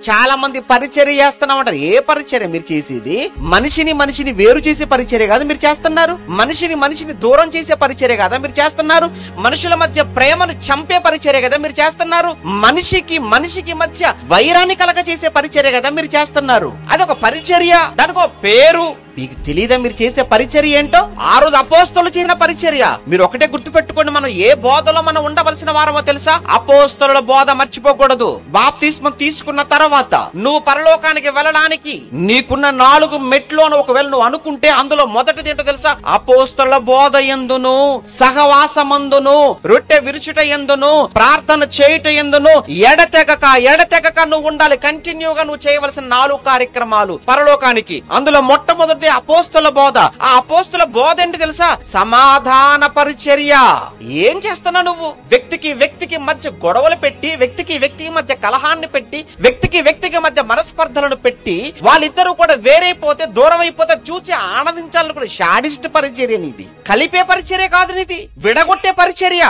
చాలా మంది పరిచర్య చేస్తున్నామంటారు. ఏ పరిచర్య మీరు చేసేది? మనిషిని వేరు చేసే పరిచర్య కాదు మీరు చేస్తున్నారు. మనిషిని దూరం చేసే పరిచర్య కదా మీరు చేస్తున్నారు. మనుషుల మధ్య ప్రేమను చంపే పరిచర్య కదా మీరు చేస్తున్నారు. మనిషికి మధ్య వైరాన్ని కలగ చేసే పరిచర్య కదా మీరు చేస్తున్నారు. అదొక పరిచర్య, దానికి ఒక పేరు. మీకు తెలియదా మీరు చేసే పరిచర్య ఏంటో? ఆ రోజు అపోస్తలులు చేసిన పరిచర్య. మీరు ఒకటే గుర్తుపెట్టుకోండి, మనం ఏ బోధలో మనం ఉండవలసిన వారమో తెలుసా? అపోస్తలుల బోధ మర్చిపోకూడదు. బాప్తిస్మం తీసుకున్న తర్వాత నువ్వు పరలోకానికి వెళ్ళడానికి నీకున్న 4 మెట్లు అని ఒకవేళ నువ్వు అనుకుంటే అందులో మొదటిది ఏంటో తెలుసా? అపోస్తలుల బోధ యందును, సహవాసమందును, రొట్టె విరుచుట యందును, ప్రార్థన చేయుట యందును ఎడతెగక నువ్వు ఉండాలి. కంటిన్యూగా నువ్వు చేయవలసిన 4 కార్యక్రమాలు పరలోకానికి. అందులో మొట్టమొదటి అపోస్తలుల బోధ. ఆ అపోస్తలుల బోధ ఏంటి తెలుసా? సమాధాన పరిచర్య. ఏం చేస్తున్నావు నువ్వు? వ్యక్తికి మధ్య గొడవలు పెట్టి, వ్యక్తికి మధ్య కలహాన్ని పెట్టి, వ్యక్తికి మధ్య మనస్పర్ధలను పెట్టి, వాళ్ళిద్దరూ కూడా వేరైపోతే, దూరం అయిపోతే చూసి ఆనందించాలని కూడా శాడిస్ట్ పరిచర్య నీది. కలిపే పరిచర్య కాదు నీది, విడగొట్టే పరిచర్య.